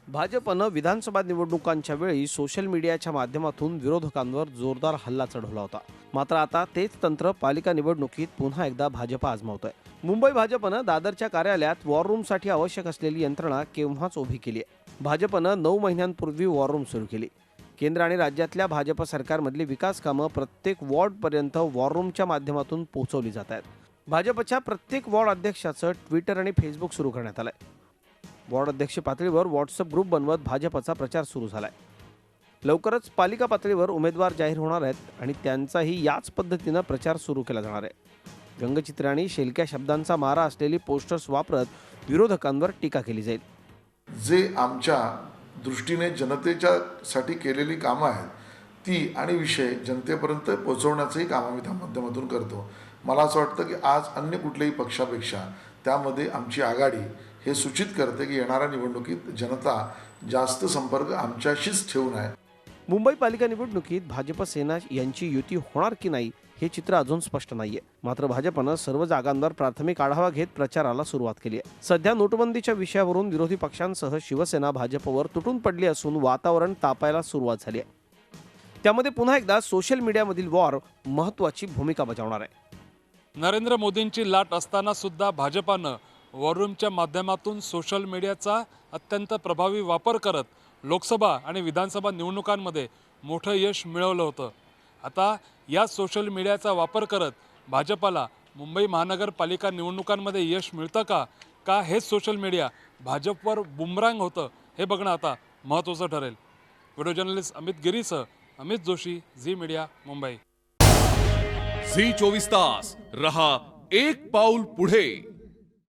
भाजपनं विधानसभा निवडणुकांच्या वेळी सोशल मीडियाच्या माध्यमातून विरोधकांवर जोरदार हल्ला चढवला होता. मात्र आता तेच तंत्र पालिका निवडणुकीत पुन्हा एकदा भाजप आजमावतोय. मुंबई भाजपनं दादरच्या कार्यालयात वॉर रूमसाठी आवश्यक असलेली यंत्रणा केव्हाच उभी केली आहे. भाजपनं 9 महिन्यांपूर्वी वॉर रूम सुरू केली. केंद्र आणि राज्यातल्या भाजप सरकारमधली विकास कामं प्रत्येक वॉर्डपर्यंत वॉर रूमच्या माध्यमातून पोहोचवली जात आहेत. भाजपच्या प्रत्येक वॉर्ड अध्यक्षाचं ट्विटर आणि फेसबुक सुरू करण्यात आलंय. वॉर्ड अध्यक्ष पातळीवर व्हॉट्सअप ग्रुप बनवत भाजपचा प्रचार सुरू झालाय. लवकरच पालिका पातळीवर उमेदवार जाहीर होणार आहेत आणि त्यांचाही याच पद्धतीनं प्रचार सुरू केला जाणार आहे. व्यंगचित्र आणि शेलक्या शब्दांचा मारा असलेली पोस्टर्स वापरत विरोधकांवर टीका केली जाईल. जे आमच्या दृष्टीने जनतेच्यासाठी केलेली कामं आहेत ती आणि विषय जनतेपर्यंत पोहोचवण्याचंही काम आम्ही त्या माध्यमातून करतो. मला असं वाटतं की आज अन्य कुठल्याही पक्षापेक्षा त्यामध्ये आमची आघाडी हे सूचित करते की येणाऱ्या निवडणुकीत जनता जास्त संपर्क आमच्याशीच ठेवून आहे. मुंबई पालिका निवडणुकीत भाजप सेना यांची युती होणार की नाही हे चित्र अजून स्पष्ट नाहीये. मात्र भाजपनं सर्व जागांवर प्राथमिक आढावा घेत प्रचाराला सुरुवात केली आहे. सध्या नोटबंदीच्या विषयावरून विरोधी पक्षांसह शिवसेना भाजपवर तुटून पडली असून वातावरण तापायला सुरुवात झाली आहे. त्यामध्ये पुन्हा एकदा सोशल मीडियामधील वॉर महत्त्वाची भूमिका बजावणार आहे. नरेंद्र मोदींची लाट असताना सुद्धा भाजपानं वॉर रूमच्या माध्यमातून सोशल मीडियाचा अत्यंत प्रभावी वापर करत लोकसभा आणि विधानसभा निवडणुकांमध्ये मोठं यश मिळवलं होतं. आता या सोशल मीडियाचा वापर करत भाजपाला मुंबई महानगरपालिका निवडणुकांमध्ये यश मिळतं का हेच सोशल मीडिया भाजपवर बुमरांग होतं हे बघणं आता महत्त्वाचं ठरेल. व्हिडिओ जर्नलिस्ट अमित गिरीसह अमित जोशी, झी मीडिया, मुंबई. झी 24 तास रहा एक पाऊल पुढे.